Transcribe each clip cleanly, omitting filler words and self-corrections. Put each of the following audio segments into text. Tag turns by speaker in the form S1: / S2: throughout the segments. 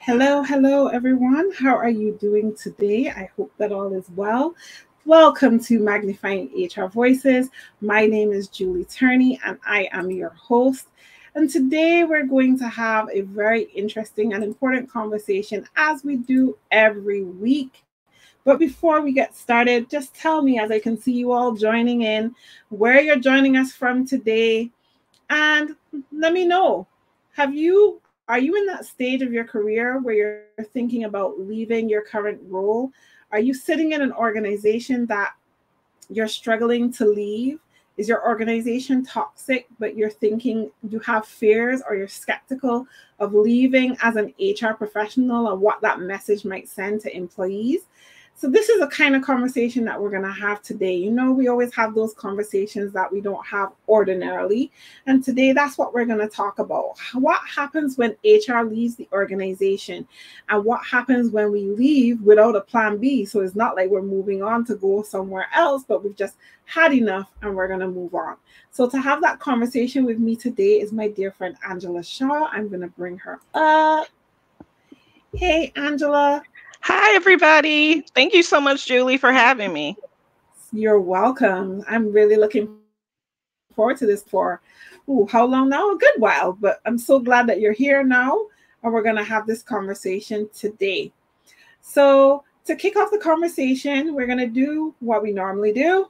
S1: Hello, hello, everyone. How are you doing today? I hope that all is well. Welcome to Magnifying HR Voices. My name is Julie Turney, and I am your host. And today we're going to have a very interesting and important conversation as we do every week. But before we get started, just tell me, as I can see you all joining in, where you're joining us from today, and let me know, are you in that stage of your career where you're thinking about leaving your current role? Are you sitting in an organization that you're struggling to leave? Is your organization toxic, but you're thinking you have fears or you're skeptical of leaving as an HR professional and what that message might send to employees? So, this is a kind of conversation that we're going to have today. You know, we always have those conversations that we don't have ordinarily. And today, that's what we're going to talk about. What happens when HR leaves the organization? And what happens when we leave without a plan B? So, it's not like we're moving on to go somewhere else, but we've just had enough and we're going to move on. So, to have that conversation with me today is my dear friend Angela Shaw. I'm going to bring her up. Hey, Angela.
S2: Hi, everybody. Thank you so much, Julie, for having me.
S1: You're welcome. I'm really looking forward to this for, how long now? A good while, but I'm so glad that you're here now, and we're going to have this conversation today. So, to kick off the conversation, we're going to do what we normally do.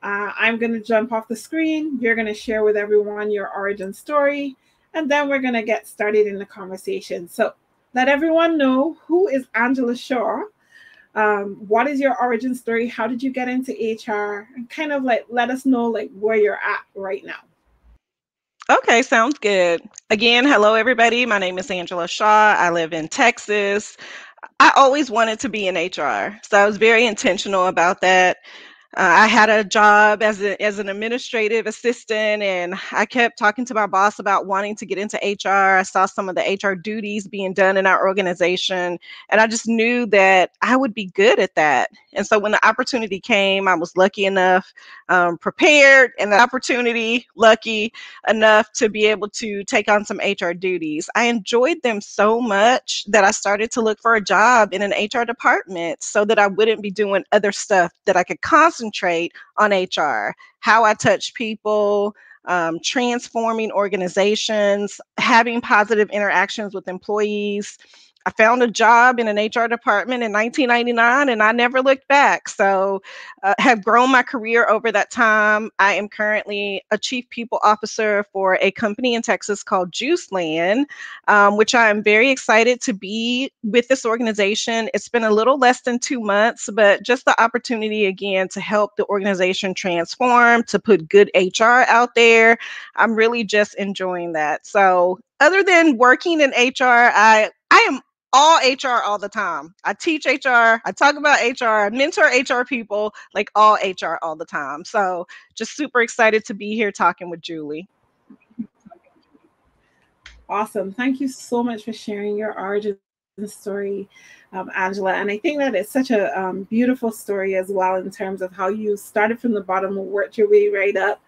S1: I'm going to jump off the screen. You're going to share with everyone your origin story, and then we're going to get started in the conversation. So, let everyone know, who is Angela Shaw? What is your origin story? How did you get into HR? And kind of like let us know like where you're at right now.
S2: Okay, sounds good. Again, hello, everybody. My name is Angela Shaw. I live in Texas. I always wanted to be in HR, so I was very intentional about that. I had a job as an administrative assistant, and I kept talking to my boss about wanting to get into HR. I saw some of the HR duties being done in our organization, and I just knew that I would be good at that. And so when the opportunity came, I was lucky enough, prepared, and the opportunity lucky enough to be able to take on some HR duties. I enjoyed them so much that I started to look for a job in an HR department so that I wouldn't be doing other stuff, that I could concentrate on HR, how I touch people, transforming organizations, having positive interactions with employees. I found a job in an HR department in 1999 and I never looked back. So, have grown my career over that time. I am currently a chief people officer for a company in Texas called Juiceland, which I am very excited to be with this organization. It's been a little less than 2 months, but just the opportunity again to help the organization transform, to put good HR out there. I'm really just enjoying that. So, other than working in HR, I am all HR all the time. I teach HR, I talk about HR, I mentor HR people, like all HR all the time. So just super excited to be here talking with Julie.
S1: Awesome. Thank you so much for sharing your origin story, Angela. And I think that it's such a beautiful story as well in terms of how you started from the bottom and worked your way right up,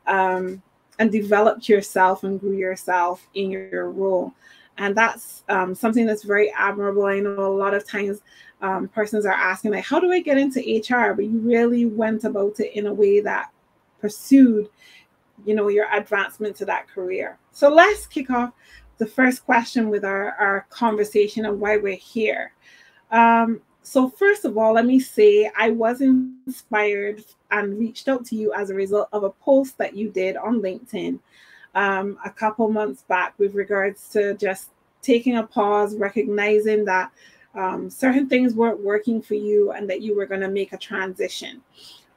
S1: and developed yourself and grew yourself in your role. And that's something that's very admirable. I know a lot of times persons are asking, like, how do I get into HR? But you really went about it in a way that pursued, your advancement to that career. So let's kick off the first question with our conversation and why we're here. So first of all, let me say I was inspired and reached out to you as a result of a post that you did on LinkedIn a couple months back with regards to just taking a pause, recognizing that certain things weren't working for you and that you were going to make a transition.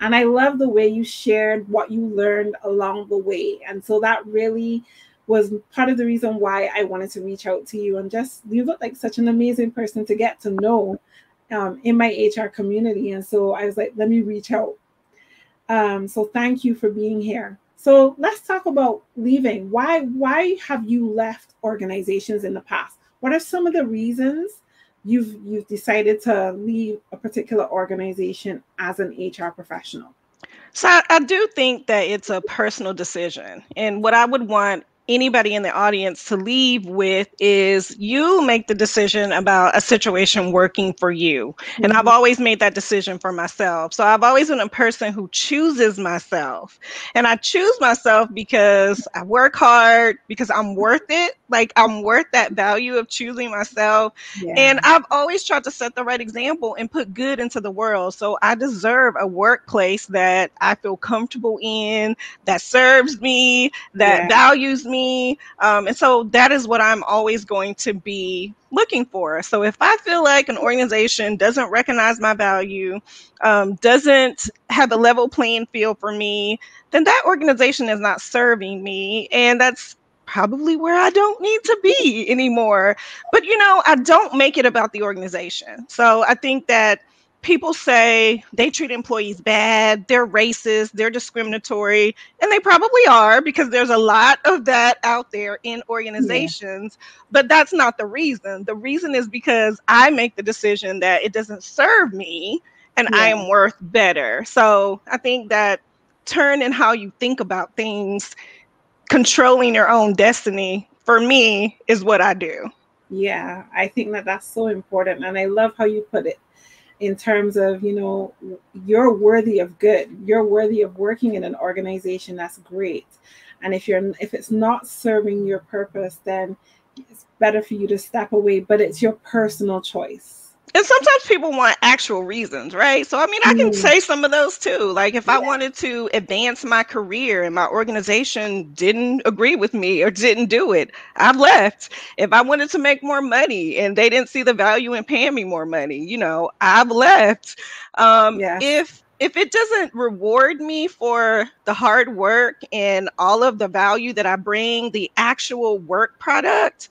S1: And I love the way you shared what you learned along the way. And so that really was part of the reason why I wanted to reach out to you. And just, you look like such an amazing person to get to know in my HR community. And so I was like, let me reach out. So thank you for being here. So let's talk about leaving. Why have you left organizations in the past? What are some of the reasons you've decided to leave a particular organization as an HR professional?
S2: So I do think that it's a personal decision. And what I would want anybody in the audience to leave with is you make the decision about a situation working for you. And I've
S1: Mhm.
S2: always made that decision for myself. So I've always been a person who chooses myself. And I choose myself because I work hard, because I'm worth it. Like I'm worth that value of choosing myself.
S1: Yeah,
S2: And I've always tried to set the right example and put good into the world. So I deserve a workplace that I feel comfortable in, that serves me, that
S1: yeah,
S2: values me. And so that is what I'm always going to be looking for. So if I feel like an organization doesn't recognize my value, doesn't have a level playing field for me, then that organization is not serving me. And that's probably where I don't need to be anymore. But, I don't make it about the organization. So I think that people say they treat employees bad, they're racist, they're discriminatory, and they probably are because there's a lot of that out there in
S1: yeah,
S2: organizations, but that's not the reason. The reason is because I make the decision that it doesn't serve me and I
S1: yeah,
S2: am worth better. So I think that turn in how you think about things, controlling your own destiny, for me, is what I do.
S1: yeah. I think that that's so important, and I love how you put it in terms of, you're worthy of good. You're worthy of working in an organization. That's great. And if it's not serving your purpose, then it's better for you to step away. But it's your personal choice.
S2: And sometimes people want actual reasons, right? So, I mean, I can
S1: Mm,
S2: say some of those too. Like, if I
S1: yeah,
S2: wanted to advance my career and my organization didn't agree with me or didn't do it, I've left. If I wanted to make more money and they didn't see the value in paying me more money, I've left.
S1: yes.
S2: If it doesn't reward me for the hard work and all of the value that I bring, the actual work product,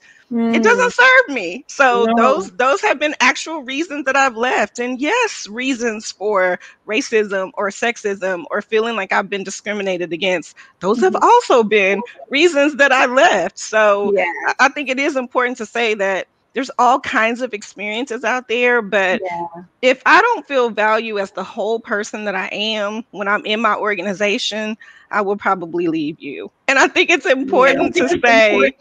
S2: it
S1: Mm,
S2: doesn't serve me. So
S1: no.
S2: those have been actual reasons that I've left. And yes, reasons for racism or sexism or feeling like I've been discriminated against. Those have
S1: Mhm.
S2: also been reasons that I left. So
S1: Yeah,
S2: I think it is important to say that there's all kinds of experiences out there, but
S1: yeah,
S2: if I don't feel value as the whole person that I am when I'm in my organization, I will probably leave you. And I think it's
S1: yeah.
S2: important to say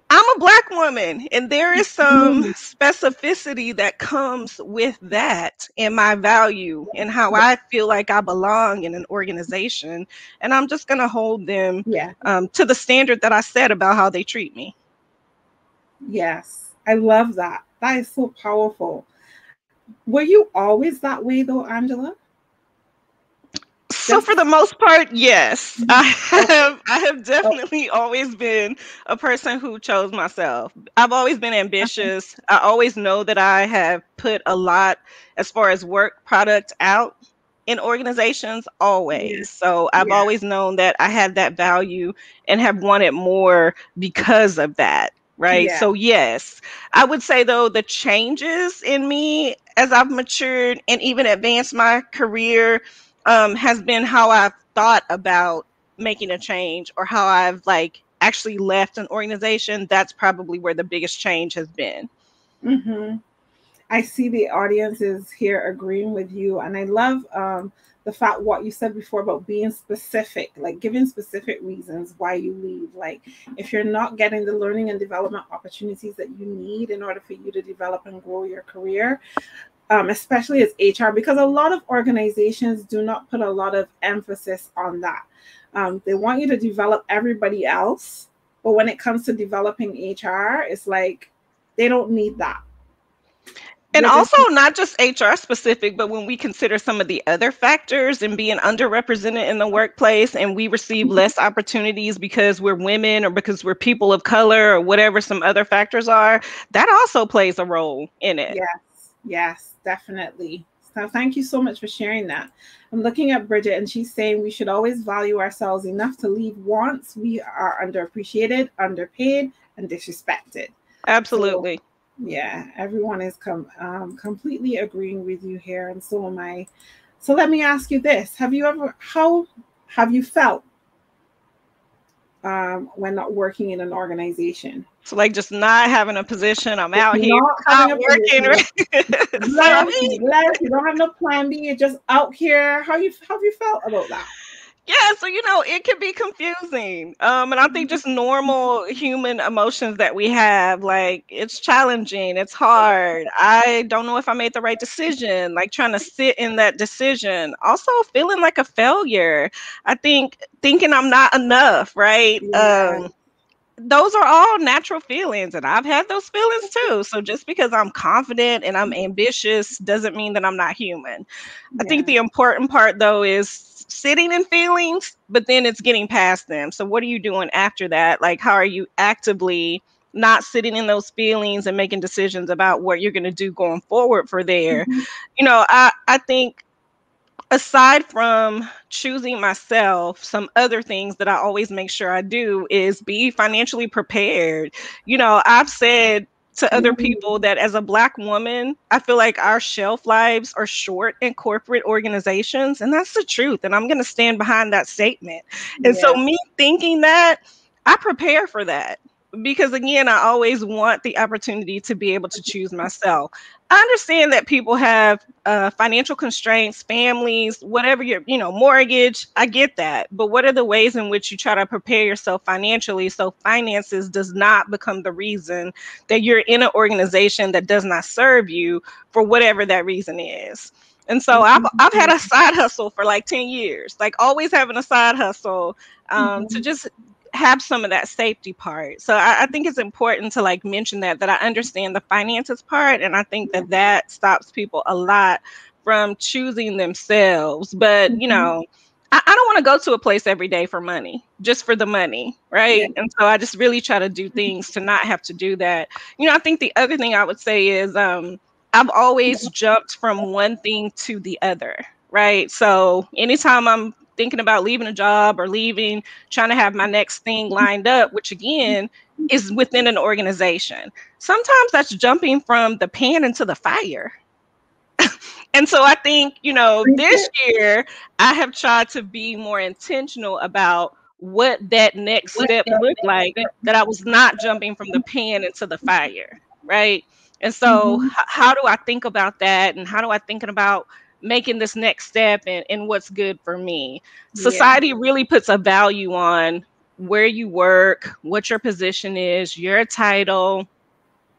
S2: I'm a Black woman, and there is some
S1: Mm,
S2: specificity that comes with that in my value and how I feel like I belong in an organization. And I'm just going to hold them
S1: yeah,
S2: to the standard that I set about how they treat me.
S1: yes. I love that. That is so powerful. Were you always that way though, Angela?
S2: So
S1: Just
S2: for the most part, yes. I
S1: okay.
S2: have I have
S1: Oh,
S2: definitely always been a person who chose myself. I've always been
S1: okay.
S2: ambitious. I always know that I have put a lot as far as work product out in organizations
S1: Yeah,
S2: always. So I've
S1: yeah,
S2: always known that I had that value and have wanted more because of that. Right.
S1: yeah.
S2: So yes, I would say though the changes in me as I've matured and even advanced my career has been how I've thought about making a change or how I've like actually left an organization. That's probably where the biggest change has been.
S1: Hmm. I see the audience is here agreeing with you, and I love the fact what you said before about being specific, like giving specific reasons why you leave. Like if you're not getting the learning and development opportunities that you need in order for you to develop and grow your career, especially as HR, because a lot of organizations do not put a lot of emphasis on that. They want you to develop everybody else, but when it comes to developing HR, it's like they don't need that.
S2: And
S1: They're just
S2: also, not just HR specific, but when we consider some of the other factors and being underrepresented in the workplace and we receive less opportunities because we're women or because we're people of color or whatever some other factors are, that also plays a role in it.
S1: yes, yes, definitely. So thank you so much for sharing that. I'm looking at Bridget and she's saying we should always value ourselves enough to leave once we are underappreciated, underpaid, and disrespected. So
S2: Absolutely.
S1: yeah, everyone is completely agreeing with you here, and so am I. So let me ask you this: how have you felt when not working in an organization?
S2: So like just not having a position, I'm
S1: Just
S2: out here
S1: not
S2: not
S1: having a
S2: working.
S1: position,
S2: Right? So I
S1: blessed,
S2: mean,
S1: blessed. You don't have no plan B. You're just out here. How have you felt about that?
S2: Yeah, so it can be confusing. And I think just normal human emotions that we have, like it's challenging, it's hard. I don't know if I made the right decision, like trying to sit in that decision. Also feeling like a failure. I think thinking I'm not enough, right?
S1: Yeah.
S2: Those are all natural feelings, and I've had those feelings too. So just because I'm confident and I'm ambitious doesn't mean that I'm not human. I think
S1: Yeah.
S2: the important part though is sitting in feelings, but then it's getting past them. So what are you doing after that? Like how are you actively not sitting in those feelings and making decisions about what you're going to do going forward for there?
S1: Mhm.
S2: I think aside from choosing myself, some other things that I always make sure I do is be financially prepared. I've said to other people
S1: Mm.
S2: that as a Black woman, I feel like our shelf lives are short in corporate organizations. And that's the truth. And I'm going to stand behind that statement. And so,
S1: Yeah.
S2: me thinking that, I prepare for that. Because again, I always want the opportunity to be able to choose myself. I understand that people have financial constraints, families, whatever mortgage. I get that. But what are the ways in which you try to prepare yourself financially so finances does not become the reason that you're in an organization that does not serve you for whatever that reason is? And so I've had
S1: Mhm.
S2: a side hustle for like 10 years, like always having a side hustle to
S1: Mhm.
S2: just have some of that safety part. So I think it's important to like mention that I understand the finances part, and I think
S1: Yeah.
S2: that stops people a lot from choosing themselves. But
S1: Mhm.
S2: I don't want to go to a place every day for money, just for the money,
S1: Yeah.
S2: right? And so I just really try to do things to not have to do that. I think the other thing I would say is I've always jumped from one thing to the other, right? So anytime I'm thinking about leaving a job or leaving, trying to have my next thing lined up, which again is within an organization. Sometimes that's jumping from the pan into the fire. And so I think, this year I have tried to be more intentional about what that next step looked like, that I was not jumping from the pan into the fire, right? And so
S1: Mhm.
S2: how do I think about that? And how do I think about making this next step and what's good for me?
S1: Yeah.
S2: Society really puts a value on where you work, what your position is, your title,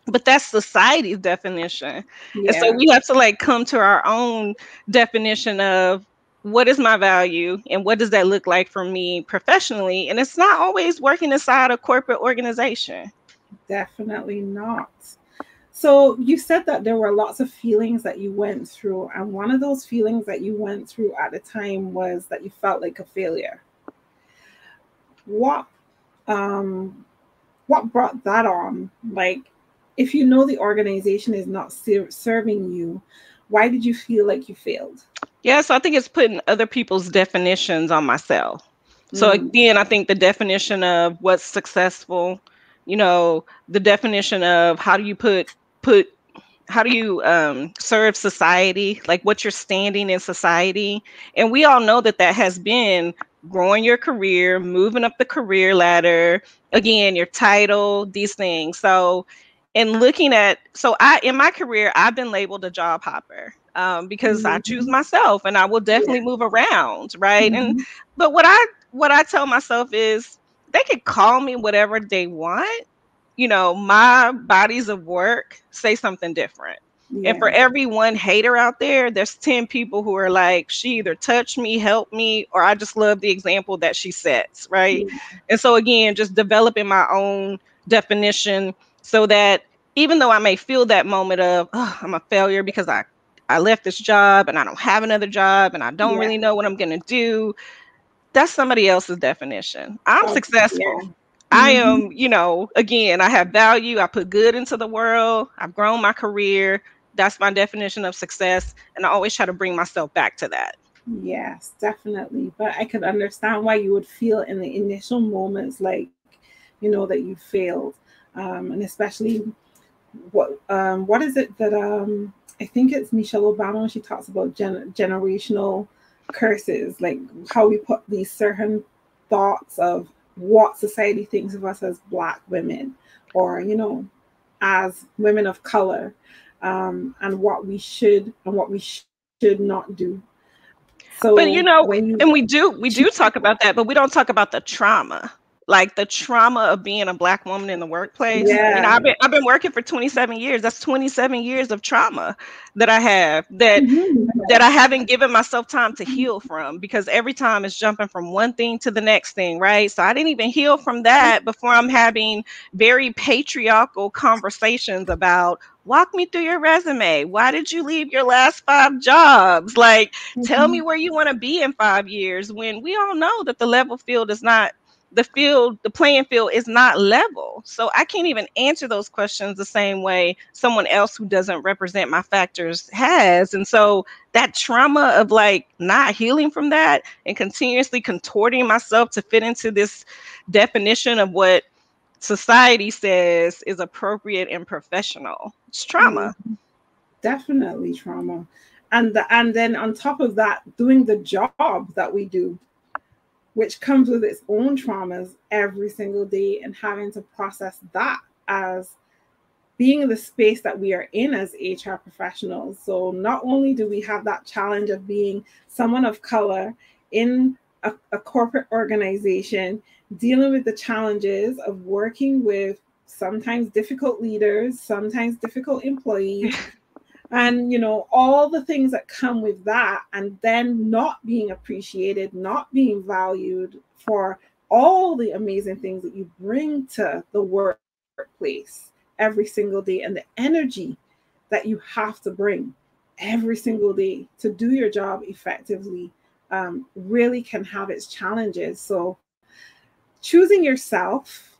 S2: but that's society's definition. And so
S1: Yeah.
S2: we have to like come to our own definition of what is my value and what does that look like for me professionally. And it's not always working inside a corporate organization.
S1: Definitely not. So you said that there were lots of feelings that you went through, and one of those feelings that you went through at the time was that you felt like a failure. What um what brought that on? Like, if you know the organization is not serving you, why did you feel like you failed?
S2: Yeah, so I think it's putting other people's definitions on myself. So
S1: Mm.
S2: again, I think the definition of what's successful, the definition of how do you how do you serve society, like what you're standing in society. And we all know that that has been growing your career, moving up the career ladder, again your title, these things. So in looking at, so I in my career I've been labeled a job hopper, because I choose
S1: Mhm.
S2: myself and I will
S1: Yeah.
S2: definitely move around, right? And
S1: Mhm.
S2: but what I tell myself is they could call me whatever they want. My bodies of work say something different. And for
S1: Yeah.
S2: every one hater out there, there's 10 people who are like, she either touched me, helped me, or I just love the example that she sets, right?
S1: Yeah.
S2: And so, again, just developing my own definition so that even though I may feel that moment of, oh, I'm a failure because I left this job and I don't have another job and I don't
S1: Yeah.
S2: really know what I'm going to do, that's somebody else's definition. I'm
S1: Oh, yeah.
S2: successful. I
S1: Mhm.
S2: am, again, I have value. I put good into the world. I've grown my career. That's my definition of success. And I always try to bring myself back to that.
S1: Yes, definitely. But I could understand why you would feel in the initial moments like, that you failed. And especially what is it that I think it's Michelle Obama when she talks about generational curses, like how we put these certain thoughts of what society thinks of us as Black women, or as women of color, and what we should and what we should not do.
S2: But you
S1: So
S2: know,
S1: when you
S2: and we do talk about that, but we don't talk about the trauma. Like the trauma of being a Black woman in the workplace. You know,
S1: yeah.
S2: I've been working for 27 years. That's 27 years of trauma that I have that I haven't given myself time to heal from, because every time it's jumping from one thing to the next thing, right? So I didn't even heal from that before I'm having very patriarchal conversations about, walk me through your resume. Why did you leave your last 5 jobs? Like, tell me
S1: Mhm.
S2: where you want to be in 5 years, when we all know that the level field is not the playing field is not level. So I can't even answer those questions the same way someone else who doesn't represent my factors has. And so that trauma of like not healing from that and continuously contorting myself to fit into this definition of what society says is appropriate and professional. It's
S1: Mm,
S2: trauma.
S1: definitely trauma. And then on top of that, doing the job that we do, which comes with its own traumas every single day, and having to process that as being in the space that we are in as HR professionals. So not only do we have that challenge of being someone of color in a corporate organization, dealing with the challenges of working with sometimes difficult leaders, sometimes difficult employees, and all the things that come with that, and then not being appreciated, not being valued for all the amazing things that you bring to the workplace every single day, and the energy that you have to bring every single day to do your job effectively, really can have its challenges. So choosing yourself,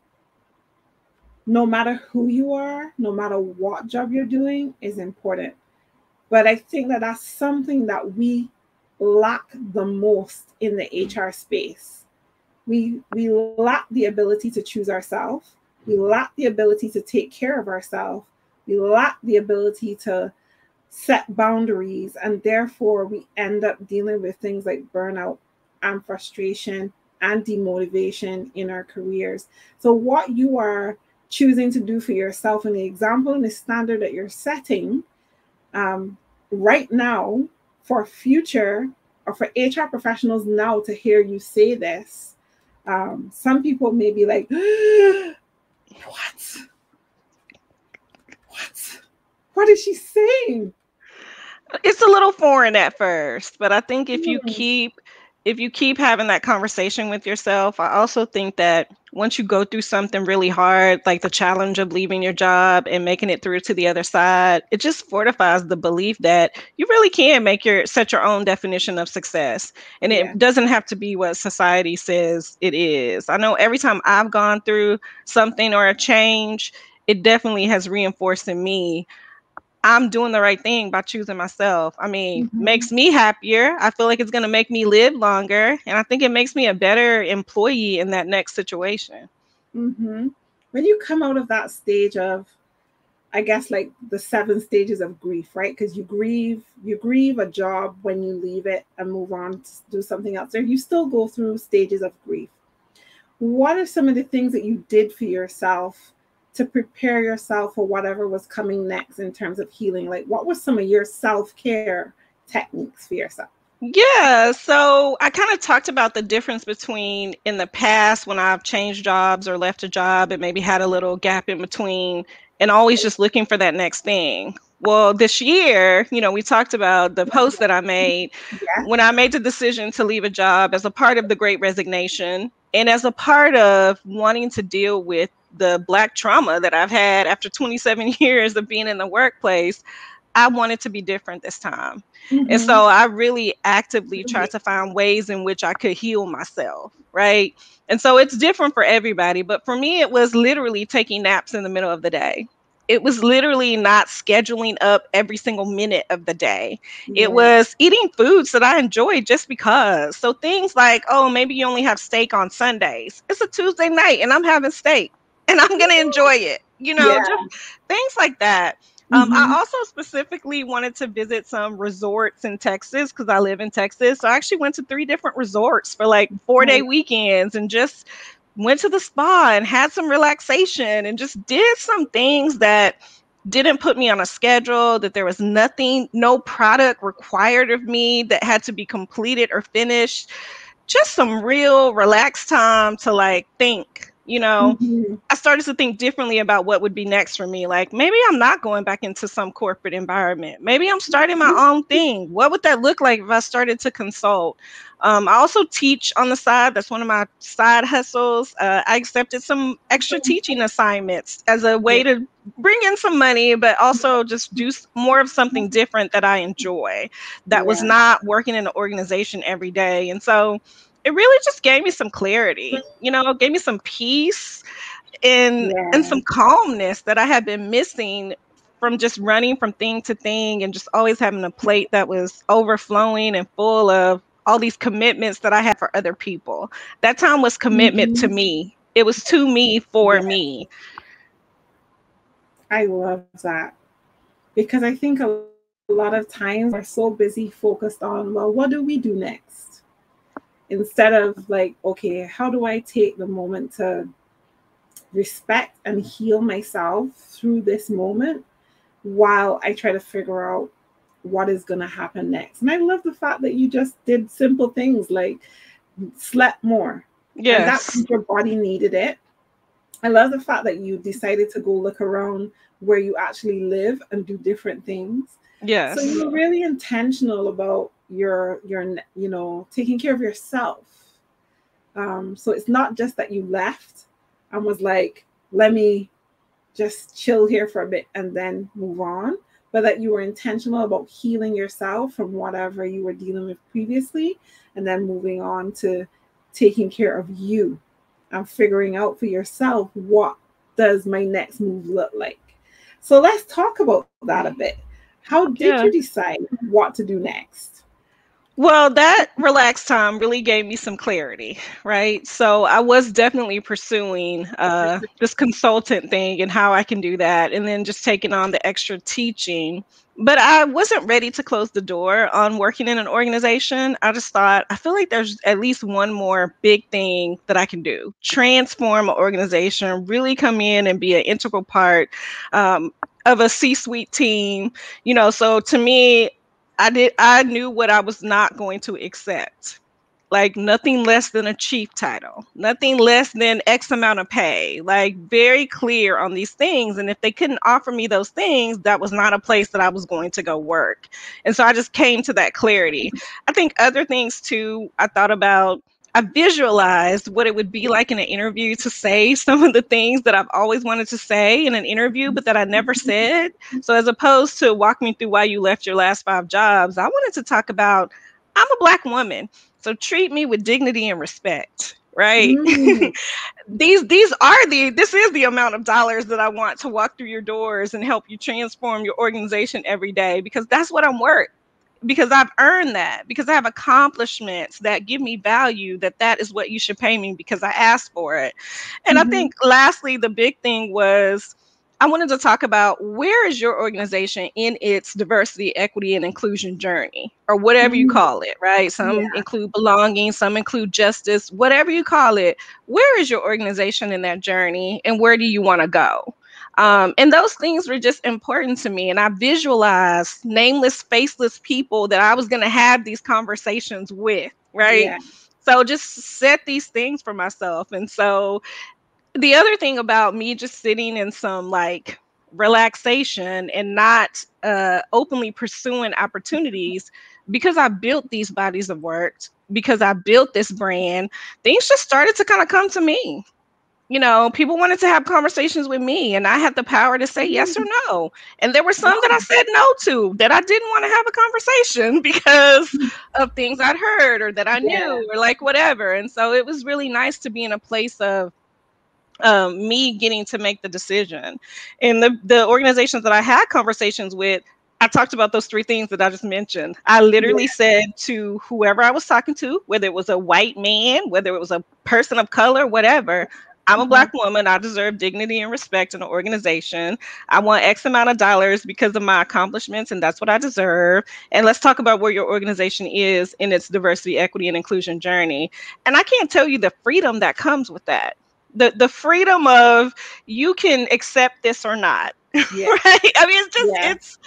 S1: no matter who you are, no matter what job you're doing, is important. But I think that that's something that we lack the most in the HR space. We lack the ability to choose ourselves. We lack the ability to take care of ourselves. We lack the ability to set boundaries, and therefore we end up dealing with things like burnout and frustration and demotivation in our careers. So what you are choosing to do for yourself, and the example and the standard that you're setting, um, right now, for future or for HR professionals now to hear you say this, some people may be like, what? What? What is she saying?
S2: It's a little foreign at first, but I think
S1: Hmm.
S2: if you keep having that conversation with yourself, I also think that once you go through something really hard, like the challenge of leaving your job and making it through to the other side, it just fortifies the belief that you really can set your own definition of success. And
S1: Yeah.
S2: it doesn't have to be what society says it is. I know every time I've gone through something or a change, it definitely has reinforced in me I'm doing the right thing by choosing myself. I mean,
S1: Hmm.
S2: makes me happier. I feel like it's going to make me live longer. And I think it makes me a better employee in that next situation.
S1: Hmm. When you come out of that stage of, I guess, like the 7 stages of grief, right? Because you grieve a job when you leave it and move on to do something else. Or you still go through stages of grief. What are some of the things that you did for yourself to prepare yourself for whatever was coming next in terms of healing? Like, what were some of your self-care techniques for yourself?
S2: Yeah, so I kind of talked about the difference between in the past when I've changed jobs or left a job and maybe had a little gap in between and always just looking for that next thing. Well, this year, we talked about the post that I made
S1: Yeah.
S2: when I made the decision to leave a job as a part of the Great Resignation and as a part of wanting to deal with the Black trauma that I've had after 27 years of being in the workplace. I wanted to be different this time. And
S1: Mm-hmm.
S2: so I really actively tried to find ways in which I could heal myself, right? And so it's different for everybody, but for me, it was literally taking naps in the middle of the day. It was literally not scheduling up every single minute of the day. It
S1: Yeah.
S2: was eating foods that I enjoyed just because. So things like, oh, maybe you only have steak on Sundays. It's a Tuesday night and I'm having steak and I'm going to enjoy it.
S1: Yeah.
S2: Just things like that. I
S1: Mm-hmm.
S2: also specifically wanted to visit some resorts in Texas because I live in Texas. So I actually went to 3 different resorts for like 4 day
S1: Oh,
S2: weekends and just went to the spa and had some relaxation and just did some things that didn't put me on a schedule, that there was nothing, no product required of me that had to be completed or finished. Just some real relaxed time to like think, you know.
S1: Mhm.
S2: I started to think differently about what would be next for me. Like maybe I'm not going back into some corporate environment. Maybe I'm starting my own thing. What would that look like if I started to consult? I also teach on the side. That's one of my side hustles. I accepted some extra teaching assignments as a way
S1: Yeah.
S2: to bring in some money, but also just do more of something different that I enjoy. That was
S1: Yeah.
S2: not working in an organization every day, and so it really just gave me some clarity. You know, gave me some peace and
S1: Yeah.
S2: some calmness that I had been missing from just running from thing to thing and just always having a plate that was overflowing and full of all these commitments that I had for other people. That time was commitment to
S1: Mhm.
S2: me. It was to me for
S1: Yeah.
S2: me.
S1: I love that because I think a lot of times we're so busy focused on, well, what do we do next? Instead of like, okay, how do I take the moment to respect and heal myself through this moment while I try to figure out what is going to happen next. And I love the fact that you just did simple things like slept more, and that
S2: Yes.
S1: means your body needed it. I love the fact that you decided to go look around where you actually live and do different things. So
S2: Yes.
S1: you're really intentional about your taking care of yourself. So it's not just that you left and was like, let me just chill here for a bit and then move on, but that you were intentional about healing yourself from whatever you were dealing with previously and then moving on to taking care of you and figuring out for yourself, what does my next move look like? So let's talk about that a bit. How did you
S2: Yeah.
S1: decide what to do next?
S2: Well, that relaxed time really gave me some clarity, right? So I was definitely pursuing this consultant thing and how I can do that, and then just taking on the extra teaching. But I wasn't ready to close the door on working in an organization. I just thought, I feel like there's at least one more big thing that I can do: transform an organization, really come in and be an integral part um, of a C suite team. You know, so to me, I knew what I was not going to accept. Like nothing less than a chief title, nothing less than X amount of pay, like very clear on these things. And if they couldn't offer me those things, that was not a place that I was going to go work. And so I just came to that clarity. I think other things too, I visualized what it would be like in an interview to say some of the things that I've always wanted to say in an interview, but that I never said. So as opposed to walk me through why you left your last 5 jobs, I wanted to talk about I'm a Black woman. So treat me with dignity and respect, right?
S1: Mm,
S2: This is the amount of dollars that I want to walk through your doors and help you transform your organization every day, because that's what I'm worth, because I've earned that, because I have accomplishments that give me value, that is what you should pay me because I asked for it. And I
S1: mhm,
S2: think lastly, the big thing was I wanted to talk about where is your organization in its diversity, equity, and inclusion journey, or whatever you
S1: mm,
S2: call it, right? Some
S1: yeah.
S2: include belonging, some include justice, whatever you call it. Where is your organization in that journey, and where do you want to go? And those things were just important to me. And I visualized nameless, faceless people that I was going to have these conversations with, right?
S1: Yeah.
S2: So just set these things for myself. And so the other thing about me just sitting in some like relaxation and not openly pursuing opportunities, because I built these bodies of work, because I built this brand, things just started to kind of come to me. You know, people wanted to have conversations with me, and I had the power to say yes or
S1: Mm,
S2: no. And there were some that I
S1: wow.
S2: said no to, that I didn't want to have a conversation because of things I'd heard or that I
S1: Yeah.
S2: knew or like whatever. And so it was really nice to be in a place of me getting to make the decision. And the organizations that I had conversations with, I talked about those three things that I just mentioned. I literally
S1: Yeah.
S2: said to whoever I was talking to, whether it was a white man, whether it was a person of color, whatever, I'm a
S1: Uh-huh.
S2: Black woman. I deserve dignity and respect in an organization. I want X amount of dollars because of my accomplishments, and that's what I deserve. And let's talk about where your organization is in its diversity, equity, and inclusion journey. And I can't tell you the freedom that comes with that, the freedom of you can accept this or not.
S1: Yeah.
S2: Right? I mean, it's just
S1: Yeah.
S2: it's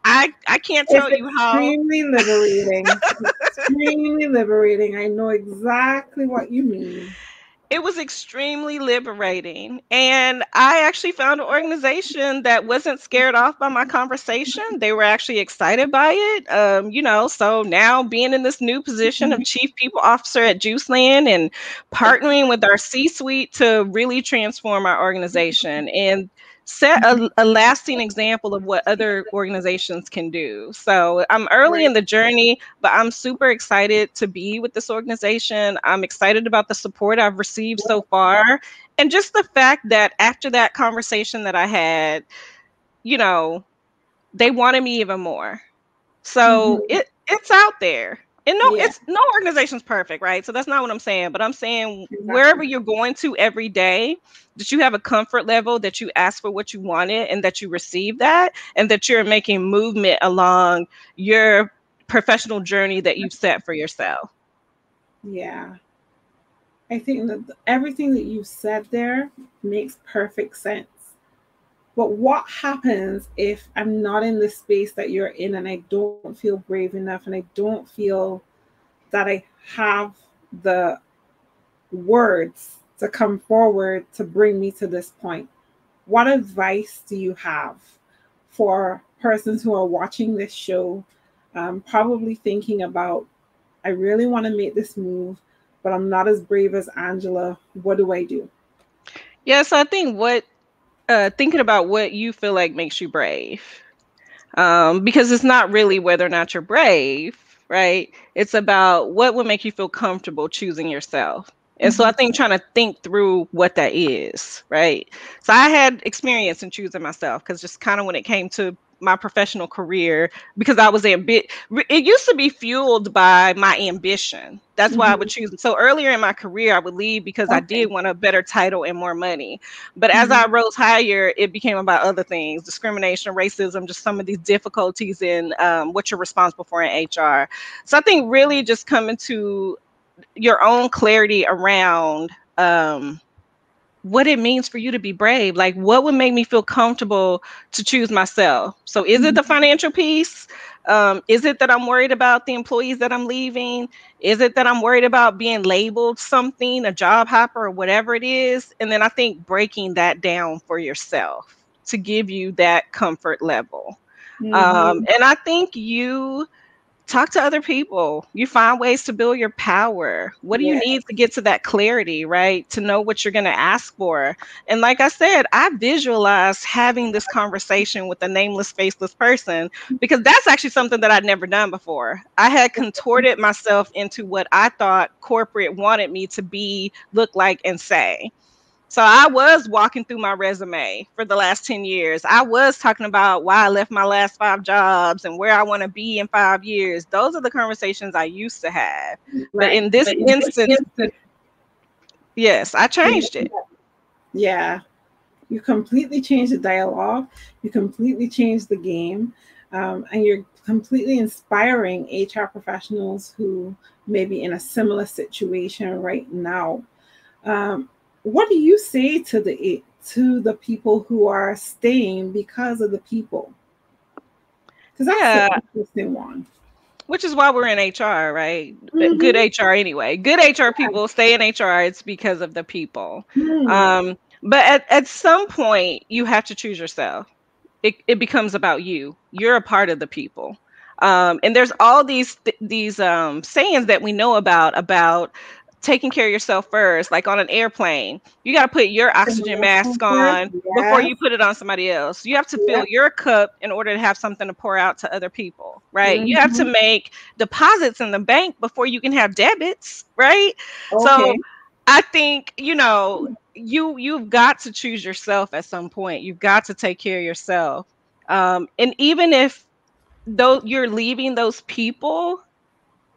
S2: I can't
S1: It's
S2: tell you how
S1: extremely liberating. Extremely liberating. I know exactly what you mean.
S2: it was extremely liberating. And I actually found an organization that wasn't scared off by my conversation. They were actually excited by it. So now being in this new position of chief people officer at Juiceland and partnering with our C suite to really transform our organization and set a lasting example of what other organizations can do. So I'm early
S1: Right.
S2: in the journey, but I'm super excited to be with this organization. I'm excited about the support I've received so far. And just the fact that after that conversation that I had, you know, they wanted me even more. So
S1: Mm-hmm.
S2: it's out there. And no,
S1: Yeah,
S2: it's no organization's perfect, right? So that's not what I'm saying. But I'm saying
S1: exactly.
S2: wherever you're going to every day, that you have a comfort level, that you ask for what you wanted and that you receive that, and that you're making movement along your professional journey that you've set for yourself.
S1: Yeah. I think that everything that you said there makes perfect sense. But what happens if I'm not in the space that you're in and I don't feel brave enough and I don't feel that I have the words to come forward to bring me to this point? What advice do you have for persons who are watching this show, probably thinking about, I really want to make this move, but I'm not as brave as Angela. What do I do?
S2: Yeah, so I think what thinking about what you feel like makes you brave. Because it's not really whether or not you're brave, right? It's about what would make you feel comfortable choosing yourself. And so I
S1: Mm-hmm.
S2: think trying to think through what that is, right? So I had experience in choosing myself because just kind of when it came to my professional career, because I was a bit, it used to be fueled by my ambition. That's why I would
S1: Mm-hmm.
S2: choose. So earlier in my career, I would leave because I
S1: Okay.
S2: did want a better title and more money. But as
S1: Mm-hmm.
S2: I rose higher, it became about other things: discrimination, racism, just some of these difficulties in what you're responsible for in HR. So I think really just coming to your own clarity around what it means for you to be brave. Like, what would make me feel comfortable to choose myself? So, is it the
S1: Mm-hmm.
S2: financial piece? Is it that I'm worried about the employees that I'm leaving? Is it that I'm worried about being labeled something, a job hopper, or whatever it is? And then I think breaking that down for yourself to give you that comfort level.
S1: Mm-hmm.
S2: And I think you talk to other people. You find ways to build your power. What do you
S1: Yeah.
S2: need to get to that clarity, right? To know what you're going to ask for. And like I said, I visualized having this conversation with a nameless, faceless person because that's actually something that I'd never done before. I had contorted myself into what I thought corporate wanted me to be, look like, and say. So I was walking through my resume for the last 10 years. I was talking about why I left my last 5 jobs and where I want to be in 5 years. Those are the conversations I used to have. But
S1: Right.
S2: in this instance, yes, I changed it.
S1: Yeah. You completely change the dialogue. You completely change the game. And you're completely inspiring HR professionals who may be in a similar situation right now. Um, what do you say to the people who are staying because of the people? Because that's the
S2: Yeah,
S1: interesting one.
S2: which is why we're in HR, right? Good
S1: Mm-hmm.
S2: HR anyway. Good HR people stay in HR. It's because of the people.
S1: Mm.
S2: But at some point, you have to choose yourself. It becomes about you. You're a part of the people. And there's all these sayings that we know about taking care of yourself first. Like on an airplane, you got to put your oxygen mask on before
S1: Yes.
S2: you put it on somebody else. You have to fill
S1: Yep.
S2: your cup in order to have something to pour out to other people, right? You have to
S1: Mm-hmm.
S2: make deposits in the bank before you can have debits, right? So
S1: Okay.
S2: I think, you've got to choose yourself at some point. You've got to take care of yourself. And even if though you're leaving those people,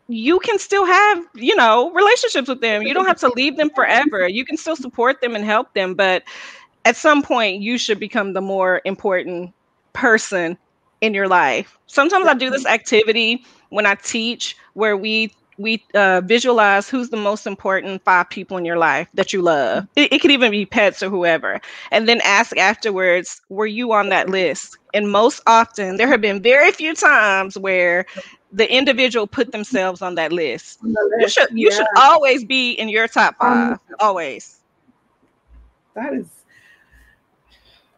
S2: you can still have, relationships with them. You don't have to leave them forever. You can still support them and help them, but at some point you should become the more important person in your life. Sometimes I do this activity when I teach where we we visualize who's the most important 5 people in your life that you love. It could even be pets or whoever. And then ask afterwards, were you on that list? And most often, there have been very few times where the individual put themselves on that list.
S1: On the
S2: You
S1: list,
S2: should
S1: yeah.
S2: always be in your top 5. Always.
S1: That is,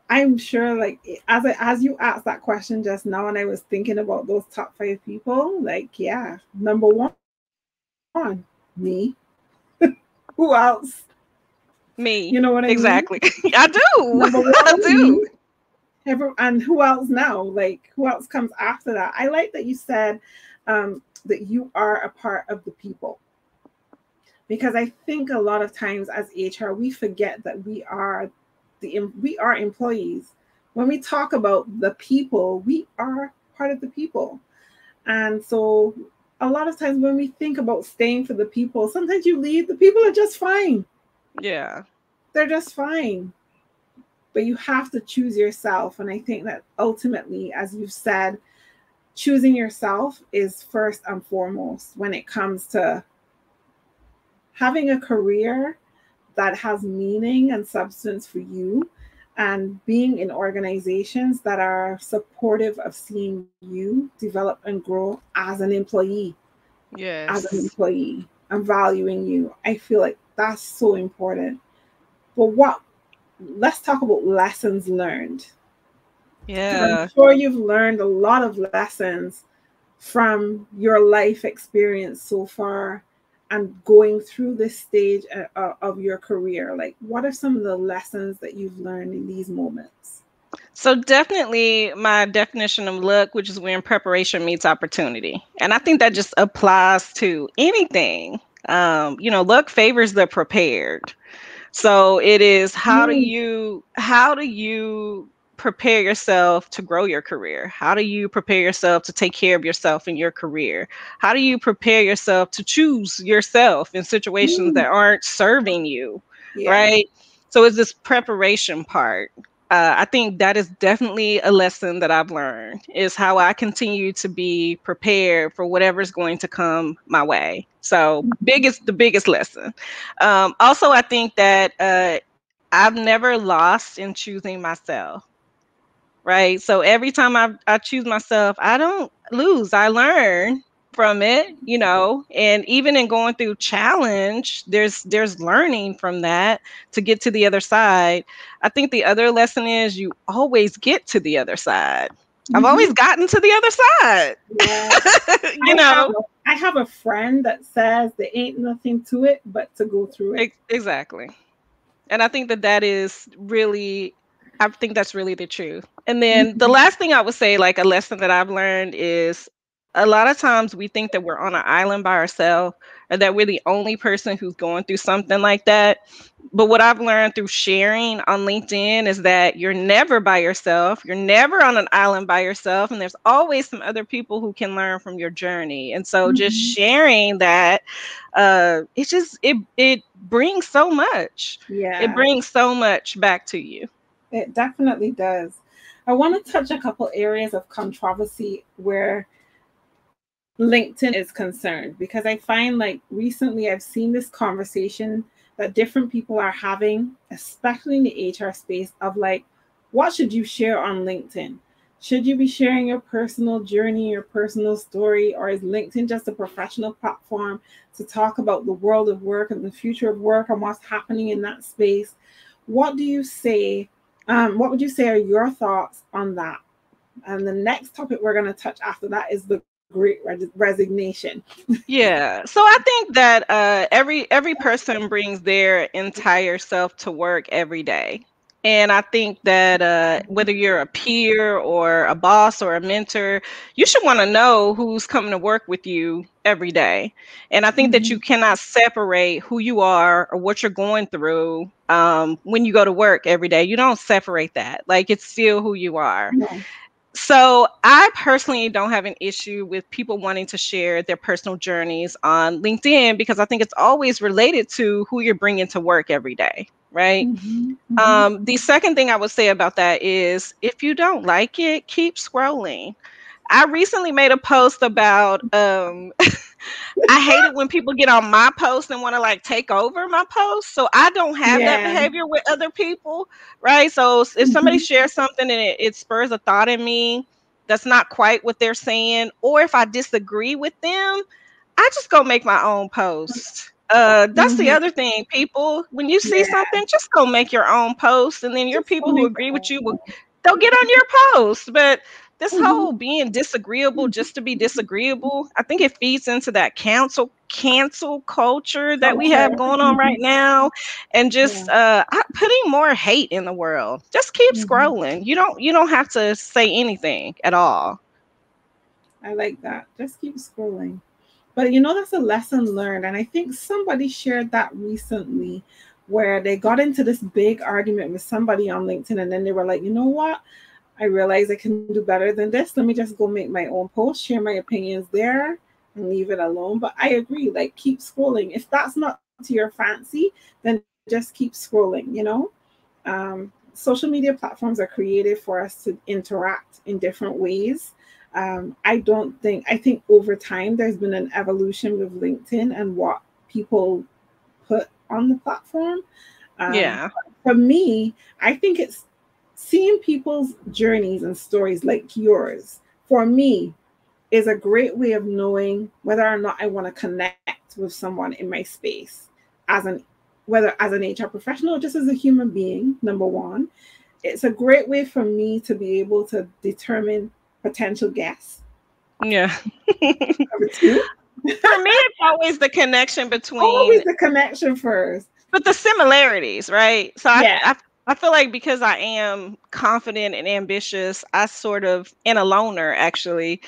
S1: I'm sure, like, as you asked that question just now, and I was thinking about those top 5 people, like, yeah, number one, me. Who else?
S2: Me.
S1: You know what I mean?
S2: Exactly. I do.
S1: Number
S2: I
S1: one,
S2: do.
S1: me. And who else now? Like, who else comes after that? I like that you said that you are a part of the people, because I think a lot of times as HR we forget that we are employees. When we talk about the people, we are part of the people. And so a lot of times when we think about staying for the people, sometimes you leave, the people are just fine.
S2: Yeah.
S1: They're just fine. But you have to choose yourself. And I think that ultimately, as you've said, choosing yourself is first and foremost when it comes to having a career that has meaning and substance for you, and being in organizations that are supportive of seeing you develop and grow as an employee,
S2: Yes.
S1: and valuing you. I feel like that's so important. But what let's talk about lessons learned. Because I'm
S2: Yeah.
S1: sure you've learned a lot of lessons from your life experience so far and going through this stage of your career. Like, what are some of the lessons that you've learned in these moments?
S2: So definitely my definition of luck, which is when preparation meets opportunity. And I think that just applies to anything. Luck favors the prepared. So it is,
S1: Mm,
S2: how do you prepare yourself to grow your career? How do you prepare yourself to take care of yourself in your career? How do you prepare yourself to choose yourself in situations
S1: mm,
S2: that aren't serving you?
S1: yeah.
S2: Right? So it's this preparation part. I think that is definitely a lesson that I've learned, is how I continue to be prepared for whatever's going to come my way. So the biggest lesson. Also, I think that I've never lost in choosing myself. Right. So every time I choose myself, I don't lose. I learn from it. And even in going through challenge, there's learning from that to get to the other side. I think the other lesson is you always get to the other side. I've
S1: Mm-hmm.
S2: always gotten to the other
S1: Yeah.
S2: side.
S1: I have I have a friend that says there ain't nothing to it but to go through it.
S2: Exactly. And I think that is really, I think that's really the truth. And then the
S1: Mhm.
S2: last thing I would say, like a lesson that I've learned, is a lot of times we think that we're on an island by ourselves, or that we're the only person who's going through something like that. But what I've learned through sharing on LinkedIn is that you're never by yourself. You're never on an island by yourself. And there's always some other people who can learn from your journey. And so just
S1: Mhm.
S2: sharing that, it brings so much. It
S1: Yeah,
S2: brings so much back to you.
S1: it definitely does. I want to touch a couple areas of controversy where LinkedIn is concerned, because I find like recently I've seen this conversation that different people are having, especially in the HR space, of like, what should you share on LinkedIn? Should you be sharing your personal journey, your personal story, or is LinkedIn just a professional platform to talk about the world of work and the future of work and what's happening in that space? What do you say? What would you say are your thoughts on that? And the next topic we're going to touch after that is the great resignation.
S2: Yeah. So I think that every person brings their entire self to work every day. And I think that whether you're a peer or a boss or a mentor, you should want to know who's coming to work with you every day. And I think that you
S1: Mhm.
S2: cannot separate who you are or what you're going through when you go to work every day. You don't separate that. Like, it's still who you are.
S1: Yeah.
S2: So I personally don't have an issue with people wanting to share their personal journeys on LinkedIn, because I think it's always related to who you're bringing to work every day, right?
S1: Mhm. Mhm.
S2: The second thing I would say about that is, if you don't like it, keep scrolling. I recently made a post about I hate it when people get on my post and want to like take over my post. So I don't have that
S1: Yeah.
S2: behavior with other people, right? So if somebody
S1: Mhm.
S2: shares something and it spurs a thought in me that's not quite what they're saying, or if I disagree with them, I just go make my own post. That's the
S1: Mhm.
S2: other thing, people. When you see
S1: Yeah.
S2: something, just go make your own post, and then your
S1: Just go
S2: people who
S1: make
S2: agree
S1: your
S2: with you will
S1: own.
S2: they'll get on your post. But this
S1: Mhm.
S2: whole being disagreeable just to be disagreeable, I think it feeds into that cancel culture that we have
S1: Culture.
S2: going on right
S1: Mhm.
S2: now, and just
S1: Yeah.
S2: putting more hate in the world. Just keep
S1: Mhm.
S2: scrolling. You don't have to say anything at all.
S1: I like that. Just keep scrolling. But you know, that's a lesson learned. And I think somebody shared that recently where they got into this big argument with somebody on LinkedIn. And then they were like, you know what? I realize I can do better than this. Let me just go make my own post, share my opinions there, and leave it alone. But I agree, like, keep scrolling. If that's not to your fancy, then just keep scrolling, you know? Social media platforms are created for us to interact in different ways. I don't think, I think over time there's been an evolution with LinkedIn and what people put on the platform.
S2: Yeah.
S1: For me, I think it's seeing people's journeys and stories like yours, for me, is a great way of knowing whether or not I want to connect with someone in my space as an whether as an HR professional or just as a human being, number one. It's a great way for me to be able to determine potential guests.
S2: Yeah.
S1: Number two,
S2: For me, it's always the connection between,
S1: always the connection first.
S2: but the similarities, right? So
S1: Yeah,
S2: I feel like because I am confident and ambitious, I sort of, and a loner actually,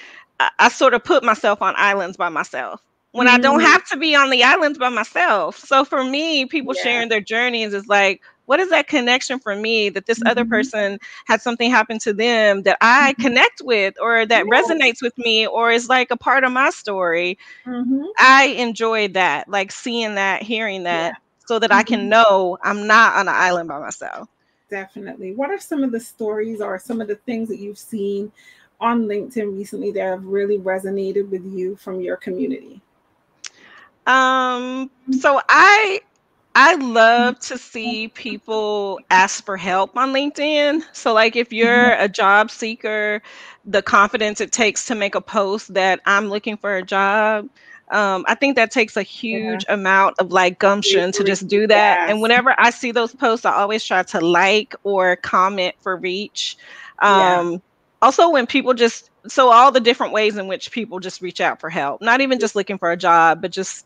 S2: I sort of put myself on islands by myself when I don't
S1: mm,
S2: have to be on the islands by myself. So for me, people
S1: yeah,
S2: sharing their journeys is like, what is that connection for me that this other
S1: hmm,
S2: person had something happen to them that I connect with or that
S1: yeah,
S2: resonates with me or is like a part of my story?
S1: hmm,
S2: I enjoyed that, like seeing that, hearing that,
S1: yeah.
S2: so that I can
S1: Hmm.
S2: know I'm not on an island by myself.
S1: Definitely. What are some of the stories or some of the things that you've seen on LinkedIn recently that have really resonated with you from your community?
S2: So I love to see people ask for help on LinkedIn. So, like, if you're a job seeker, the confidence it takes to make a post that I'm looking for a job, I think that takes a
S1: Yeah,
S2: huge amount of like gumption to
S1: bravery.
S2: just do that. And
S1: Yes.
S2: whenever I see those posts, I always try to like or comment for reach.
S1: Yeah.
S2: Um, Also, when people just, so all the different ways in which people just reach out for help, not even just looking for a job, but just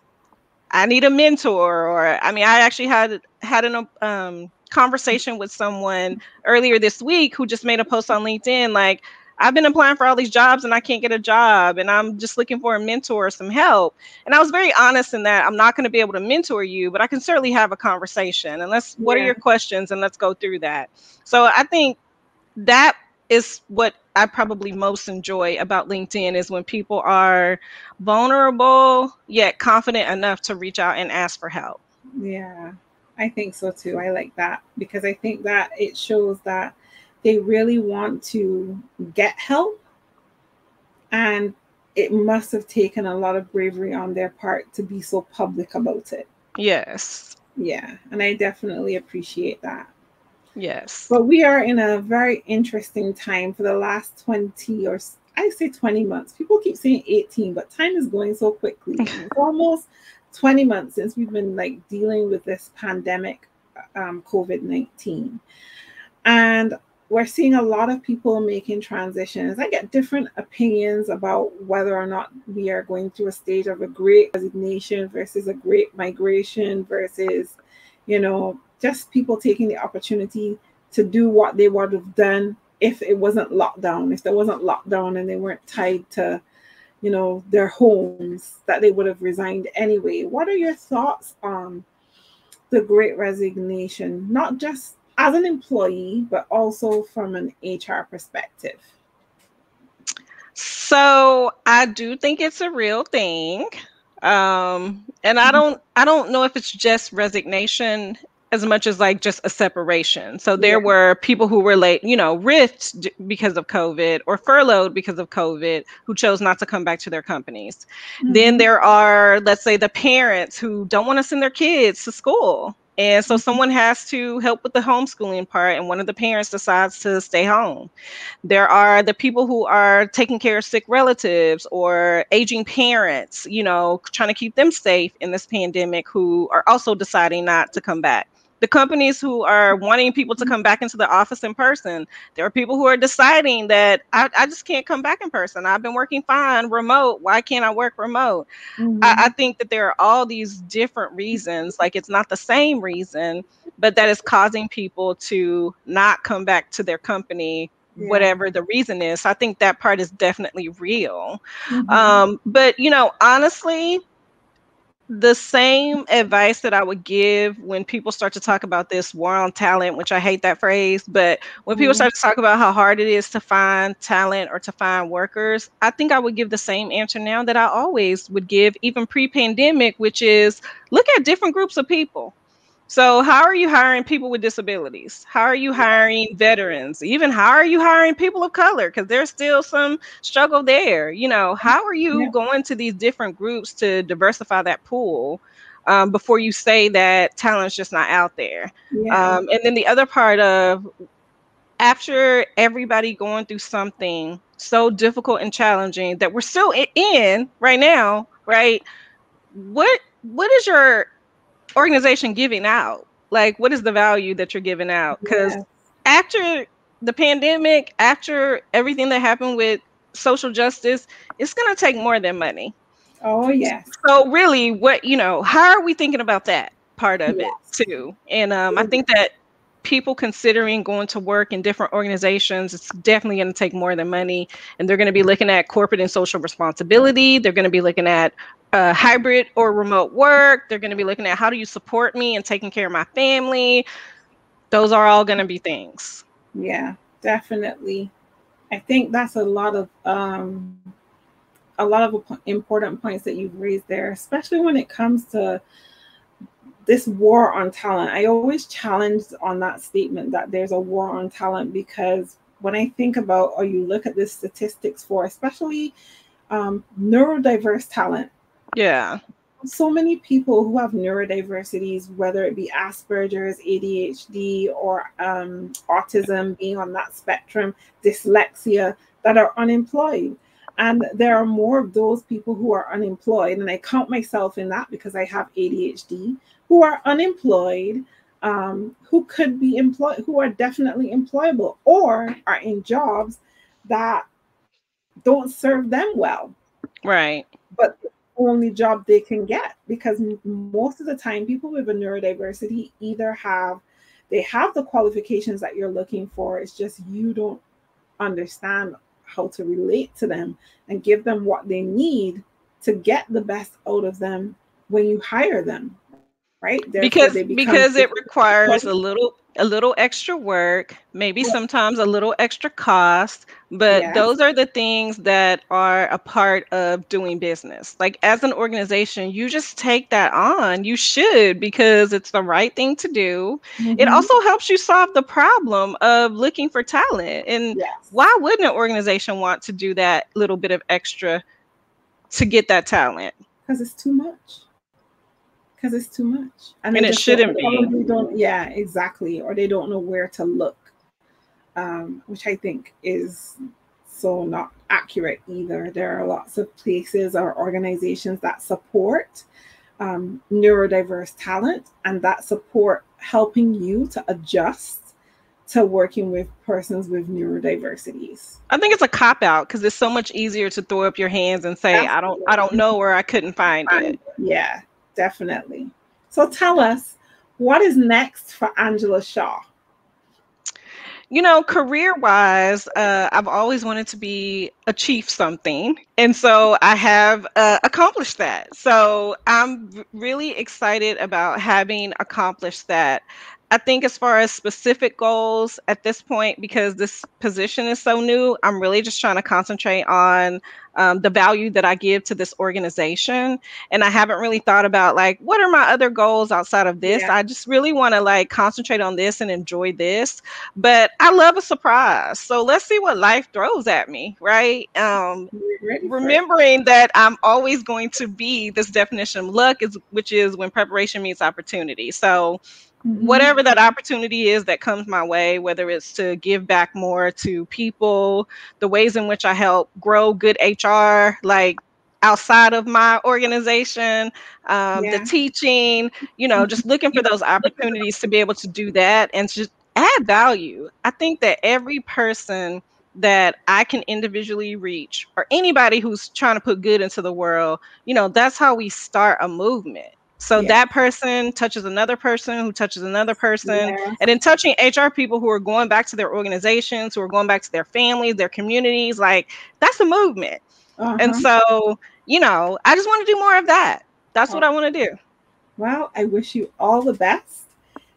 S2: I need a mentor, or I mean, I actually had an conversation with someone earlier this week who just made a post on LinkedIn like, I've been applying for all these jobs and I can't get a job and I'm just looking for a mentor or some help. And I was very honest in that I'm not going to be able to mentor you, but I can certainly have a conversation. And let's, what are
S1: Yeah.
S2: your questions, and let's go through that. So I think that is what I probably most enjoy about LinkedIn is when people are vulnerable yet confident enough to reach out and ask for help.
S1: Yeah. I think so too. I like that because I think that it shows that they really want to get help, and it must have taken a lot of bravery on their part to be so public about it.
S2: Yes.
S1: Yeah. And I definitely appreciate that.
S2: Yes.
S1: But we are in a very interesting time for the last 20 or I say 20 months. People keep saying 18, but time is going so quickly. And it's almost 20 months since we've been like dealing with this pandemic, COVID-19. And we're seeing a lot of people making transitions. I get different opinions about whether or not we are going through a stage of a great resignation versus a great migration versus, just people taking the opportunity to do what they would have done if it wasn't lockdown, if there wasn't lockdown and they weren't tied to, their homes, that they would have resigned anyway. What are your thoughts on the great resignation, not just as an employee, but also from an HR perspective?
S2: So I do think it's a real thing. And I don't know if it's just resignation. as much as like just a separation. So
S1: Yeah.
S2: there were people who were risked because of COVID or furloughed because of COVID who chose not to come back to their companies. Then
S1: Mm-hmm.
S2: there are, let's say, the parents who don't want to send their kids to school. And so someone has to help with the homeschooling part, and one of the parents decides to stay home. There are the people who are taking care of sick relatives or aging parents, trying to keep them safe in this pandemic, who are also deciding not to come back. The companies who are wanting people to come back into the office in person, there are people who are deciding that I just can't come back in person. I've been working fine remote. Why can't I work remote? I
S1: Mm-hmm.
S2: think that there are all these different reasons, like it's not the same reason, but that is causing people to not come back to their company,
S1: Yeah.
S2: whatever the reason is. So I think that part is definitely real.
S1: Mm-hmm.
S2: But honestly, the same advice that I would give when people start to talk about this war on talent, which I hate that phrase, but when people
S1: Mm-hmm.
S2: start to talk about how hard it is to find talent or to find workers, I think I would give the same answer now that I always would give, even pre-pandemic, which is look at different groups of people. So, how are you hiring people with disabilities? How are you hiring veterans? Even how are you hiring people of color? Because there's still some struggle there. How are you
S1: Yeah.
S2: going to these different groups to diversify that pool before you say that talent's just not out there?
S1: Yeah.
S2: And then the other part of after everybody going through something so difficult and challenging that we're still in right now, right? What is your organization giving out? Like, what is the value that you're giving out? Because
S1: Yeah.
S2: after the pandemic, after everything that happened with social justice, it's going to take more than money.
S1: Oh, yes.
S2: So, really, how are we thinking about that part of it
S1: Yes.
S2: too? And I think that people considering going to work in different organizations, it's definitely going to take more than money. And they're going to be looking at corporate and social responsibility. They're going to be looking at hybrid or remote work. They're going to be looking at how do you support me and taking care of my family. Those are all going to be things.
S1: Yeah, definitely. I think that's a lot of important points that you've raised there, especially when it comes to this war on talent. I always challenge on that statement that there's a war on talent, because when I think about, or you look at the statistics for especially neurodiverse talent,
S2: Yeah.
S1: so many people who have neurodiversities, whether it be Asperger's, ADHD, or autism, being on that spectrum, dyslexia, that are unemployed. And there are more of those people who are unemployed, and I count myself in that because I have ADHD, who are unemployed, who could be employed, who are definitely employable, or are in jobs that don't serve them well,
S2: Right.
S1: but the only job they can get, because most of the time people with a neurodiversity either have the qualifications that you're looking for. It's just you don't understand how to relate to them and give them what they need to get the best out of them when you hire them, right? Therefore they become
S2: Because it
S1: difficult.
S2: requires a little extra work, maybe sometimes a little extra cost, but
S1: Yes.
S2: those are the things that are a part of doing business. Like as an organization, you just take that on. You should, because it's the right thing to do. It
S1: Mm-hmm.
S2: also helps you solve the problem of looking for talent. And
S1: Yes.
S2: why wouldn't an organization want to do that little bit of extra to get that talent?
S1: Because it's too much. Because it's too much, and they
S2: And it
S1: just don't, they
S2: shouldn't be.
S1: probably don't, yeah, exactly, or they don't know where to look, which I think is so not accurate either. There are lots of places or organizations that support neurodiverse talent, and that support helping you to adjust to working with persons with neurodiversities.
S2: I think it's a cop out because it's so much easier to throw up your hands and say,
S1: That's
S2: I don't know, or I couldn't find it.
S1: fine. Yeah, definitely. So tell us, what is next for Angela Shaw?
S2: Career wise, I've always wanted to be achieve something. And so I have accomplished that. So I'm really excited about having accomplished that. I think as far as specific goals at this point, because this position is so new, I'm really just trying to concentrate on the value that I give to this organization. And I haven't really thought about like, what are my other goals outside of this?
S1: Yeah.
S2: I just really want to like concentrate on this and enjoy this. But I love a surprise. So let's see what life throws at me, right?
S1: You're ready for it.
S2: Remembering that I'm always going to be this definition of luck is which is when preparation meets opportunity. So
S1: Mm-hmm.
S2: whatever that opportunity is that comes my way, whether it's to give back more to people, the ways in which I help grow good HR, like outside of my organization, the
S1: Yeah.
S2: teaching, just looking for those opportunities to be able to do that and just add value. I think that every person that I can individually reach, or anybody who's trying to put good into the world, that's how we start a movement. So
S1: Yeah.
S2: that person touches another person who touches another person,
S1: Yes.
S2: and then touching HR people who are going back to their organizations, who are going back to their families, their communities. Like, that's a movement. And
S1: Uh-huh.
S2: so, I just want to do more of that. That's what
S1: Oh,
S2: I want to do.
S1: well, I wish you all the best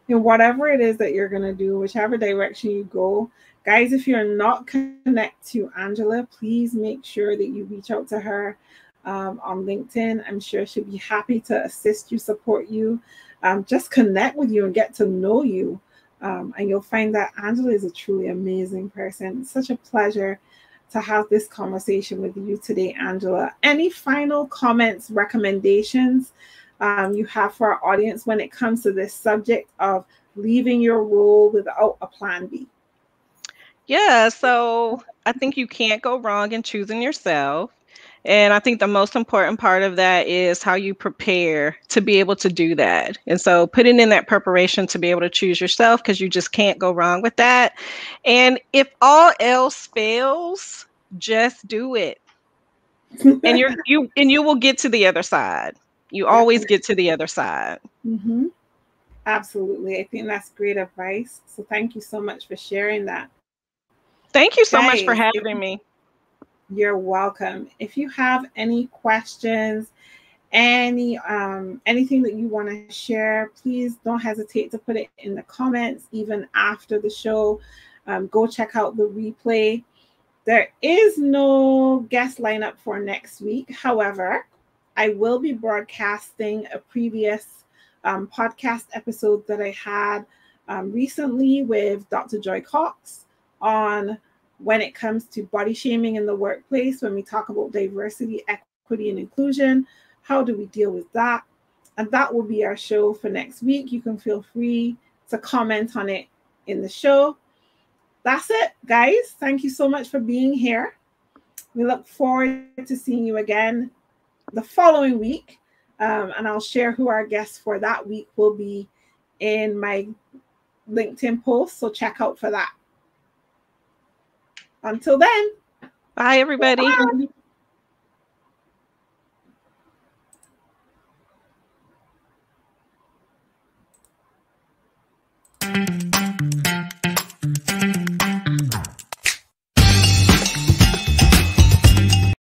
S1: in whatever it is that you're going to do, whichever direction you go. Guys, if you're not connected to Angela, please make sure that you reach out to her on LinkedIn. I'm sure she'll be happy to assist you, support you, just connect with you and get to know you. And you'll find that Angela is a truly amazing person. It's such a pleasure to have this conversation with you today, Angela. Any final comments, recommendations you have for our audience when it comes to this subject of leaving your role without a plan B?
S2: Yeah, so I think you can't go wrong in choosing yourself. And I think the most important part of that is how you prepare to be able to do that. And so putting in that preparation to be able to choose yourself, because you just can't go wrong with that. And if all else fails, just do it. And you will get to the other side. You always
S1: Definitely.
S2: get to the other side.
S1: Mm-hmm. Absolutely. I think that's great advice. So thank you so much for sharing that.
S2: Thank you so much
S1: Guys,
S2: for
S1: if
S2: having me.
S1: you're welcome. If you have any questions, anything that you want to share, please don't hesitate to put it in the comments even after the show. Go check out the replay. There is no guest lineup for next week. However, I will be broadcasting a previous podcast episode that I had recently with Dr. Joy Cox on when it comes to body shaming in the workplace, when we talk about diversity, equity, and inclusion. How do we deal with that? And that will be our show for next week. You can feel free to comment on it in the show. That's it, guys. Thank you so much for being here. We look forward to seeing you again the following week. And I'll share who our guest for that week will be in my LinkedIn post. So check out for that. Until then,
S2: Bye, everybody.
S1: bye.